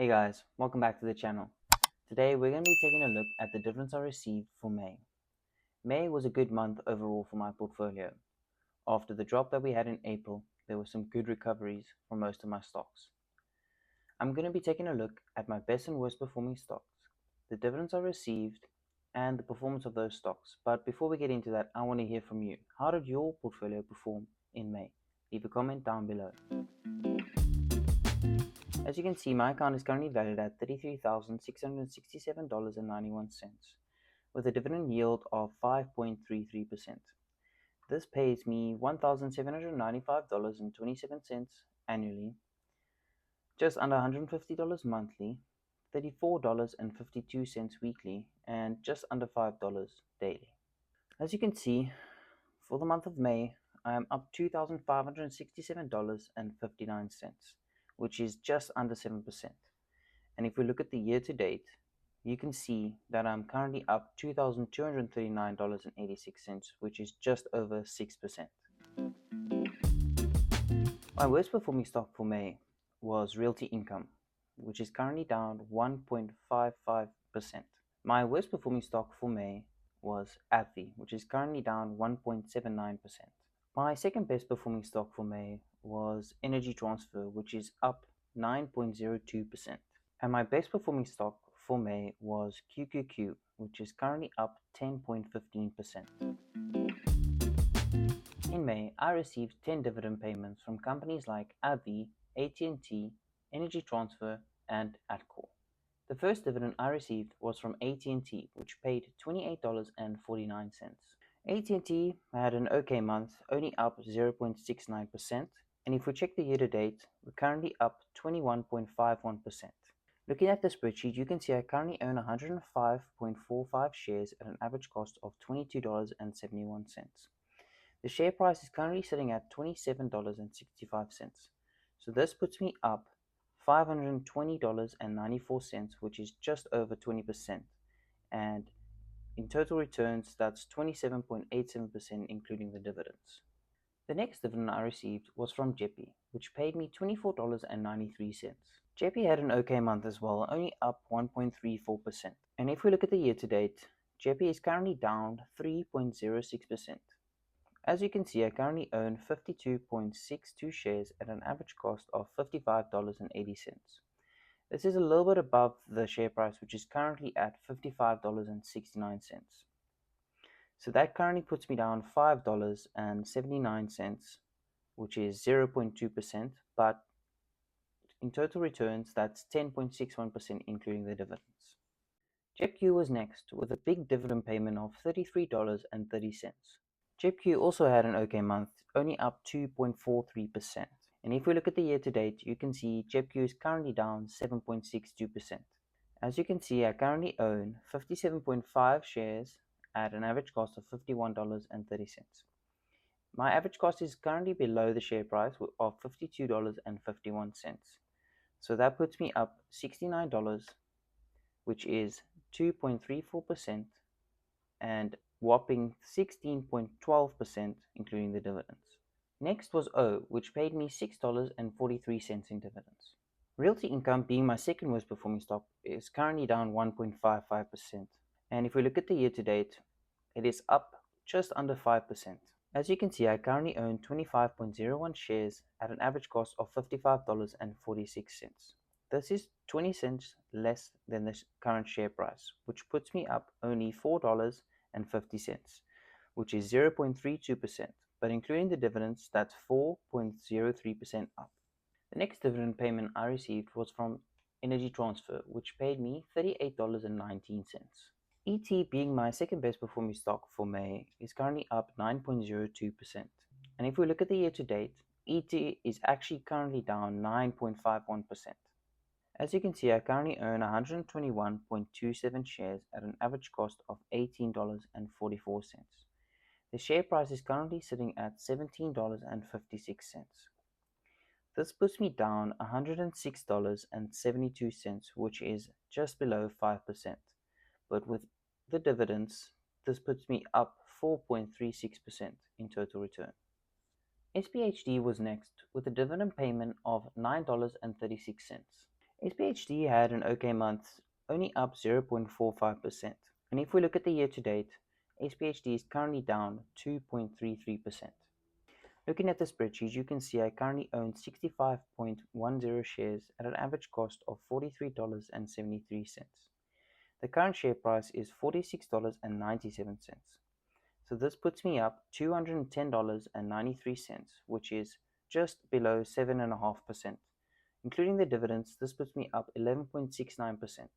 Hey guys, welcome back to the channel. Today we're going to be taking a look at the dividends I received for May. May was a good month overall for my portfolio. After the drop that we had in April, there were some good recoveries for most of my stocks. I'm going to be taking a look at my best and worst performing stocks, the dividends I received, and the performance of those stocks. But before we get into that, I want to hear from you. How did your portfolio perform in May? Leave a comment down below. As you can see, my account is currently valued at $33,667.91, with a dividend yield of 5.33%. This pays me $1,795.27 annually, just under $150 monthly, $34.52 weekly, and just under $5 daily. As you can see, for the month of May, I am up $2,567.59, which is just under 7%. And if we look at the year to date, you can see that I'm currently up $2,239.86, which is just over 6%. My worst performing stock for May was Realty Income, which is currently down 1.55%. My worst performing stock for May was AbbVie, which is currently down 1.79%. My second best performing stock for May was Energy Transfer, which is up 9.02%. And my best performing stock for May was QQQ, which is currently up 10.15%. In May, I received 10 dividend payments from companies like AbbVie, AT&T, Energy Transfer, and Atcor. The first dividend I received was from AT&T, which paid $28.49. AT&T had an okay month, only up 0.69%, and if we check the year to date, we're currently up 21.51%. Looking at the spreadsheet, you can see I currently own 105.45 shares at an average cost of $22.71. The share price is currently sitting at $27.65. So this puts me up $520.94, which is just over 20%. And in total returns, that's 27.87%, including the dividends. The next dividend I received was from JEPI, which paid me $24.93. JEPI had an okay month as well, only up 1.34%. And if we look at the year to date, JEPI is currently down 3.06%. As you can see, I currently own 52.62 shares at an average cost of $55.80. This is a little bit above the share price, which is currently at $55.69. So that currently puts me down $5.79, which is 0.2%, but in total returns, that's 10.61%, including the dividends. JEPQ was next, with a big dividend payment of $33.30. JEPQ also had an okay month, only up 2.43%. And if we look at the year to date, you can see JEPQ is currently down 7.62%. As you can see, I currently own 57.5 shares at an average cost of $51.30. My average cost is currently below the share price of $52.51. So that puts me up $69, which is 2.34%, and whopping 16.12%, including the dividends. Next was O, which paid me $6.43 in dividends. Realty Income, being my second worst performing stock, is currently down 1.55%. And if we look at the year to date, it is up just under 5%. As you can see, I currently own 25.01 shares at an average cost of $55.46. This is 20 cents less than the current share price, which puts me up only $4.50, which is 0.32%, but including the dividends, that's 4.03% up. The next dividend payment I received was from Energy Transfer, which paid me $38.19. ET, being my second best performing stock for May, is currently up 9.02%. And if we look at the year to date, ET is actually currently down 9.51%. As you can see, I currently own 121.27 shares at an average cost of $18.44. The share price is currently sitting at $17.56. This puts me down $106.72, which is just below 5%. But with the dividends, this puts me up 4.36% in total return. SPHD was next, with a dividend payment of $9.36. SPHD had an okay month, only up 0.45%. And if we look at the year to date, SPHD is currently down 2.33%. Looking at the spreadsheet, you can see I currently own 65.10 shares at an average cost of $43.73. The current share price is $46.97. So this puts me up $210.93, which is just below 7.5%. Including the dividends, this puts me up 11.69%.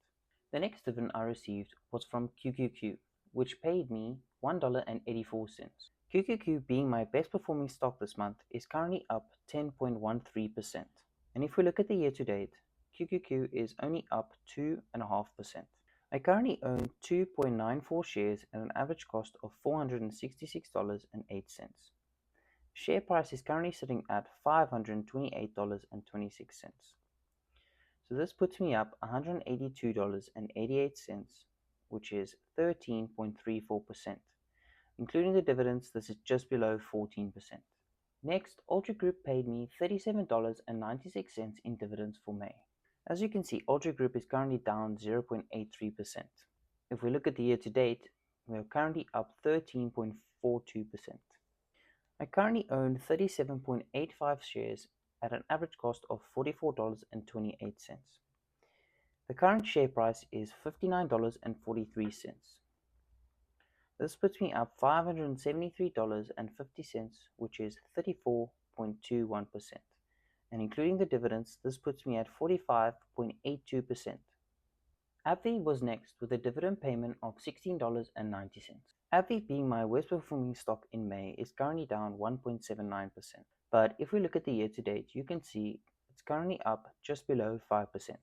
The next dividend I received was from QQQ, which paid me $1.84. QQQ, being my best performing stock this month, is currently up 10.13%. And if we look at the year to date, QQQ is only up 2.5%. I currently own 2.94 shares at an average cost of $466.08. Share price is currently sitting at $528.26. So this puts me up $182.88, which is 13.34%. Including the dividends, this is just below 14%. Next, Ultra Group paid me $37.96 in dividends for May. As you can see, Ultra Group is currently down 0.83%. If we look at the year to date, we are currently up 13.42%. I currently own 37.85 shares at an average cost of $44.28. The current share price is $59.43. This puts me up $573.50, which is 34.21%. And including the dividends, this puts me at 45.82%. AbbVie was next with a dividend payment of $16.90. AbbVie, being my worst performing stock in May, is currently down 1.79%. But if we look at the year to date, you can see it's currently up just below 5%.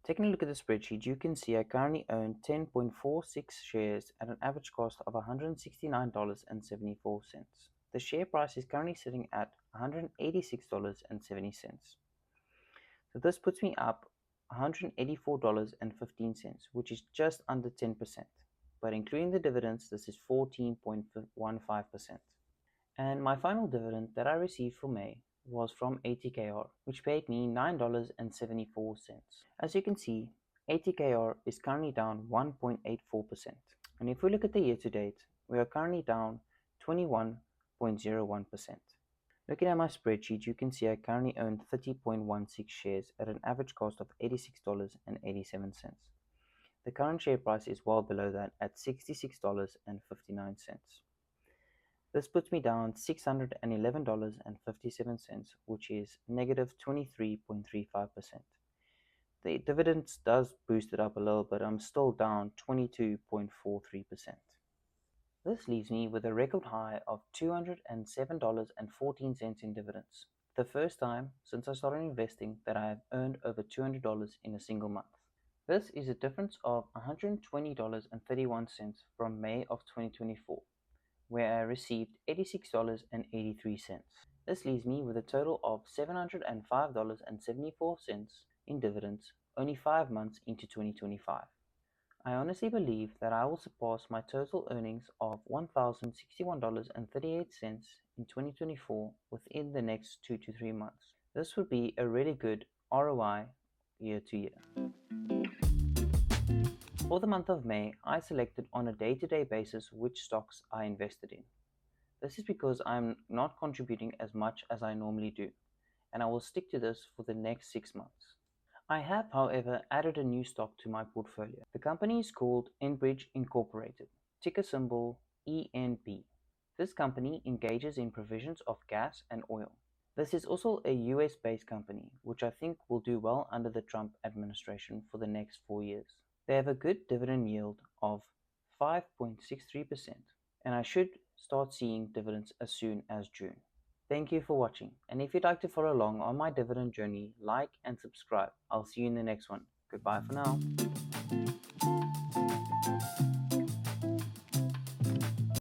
Taking a look at the spreadsheet, you can see I currently own 10.46 shares at an average cost of $169.74. The share price is currently sitting at $186.70. So this puts me up $184.15, which is just under 10%. But including the dividends, this is 14.15%. And my final dividend that I received for May was from ATKR, which paid me $9.74. As you can see, ATKR is currently down 1.84%. And if we look at the year to date, we are currently down 21.01%. Looking at my spreadsheet, you can see I currently own 30.16 shares at an average cost of $86.87. The current share price is well below that at $66.59. This puts me down $611.57, which is negative 23.35%. The dividends does boost it up a little bit. I'm still down 22.43%. This leaves me with a record high of $207.14 in dividends. The first time since I started investing that I have earned over $200 in a single month. This is a difference of $120.31 from May of 2024. Where I received $86.83. This leaves me with a total of $705.74 in dividends only 5 months into 2025. I honestly believe that I will surpass my total earnings of $1,061.38 in 2024 within the next 2 to 3 months. This would be a really good ROI year to year. For the month of May, I selected on a day-to-day basis which stocks I invested in. This is because I'm not contributing as much as I normally do, and I will stick to this for the next 6 months. I have, however, added a new stock to my portfolio. The company is called Enbridge Incorporated, ticker symbol ENB. This company engages in provisions of gas and oil. This is also a US-based company, which I think will do well under the Trump administration for the next 4 years. They have a good dividend yield of 5.63%, and I should start seeing dividends as soon as June. Thank you for watching, and if you'd like to follow along on my dividend journey, like and subscribe. I'll see you in the next one. Goodbye for now.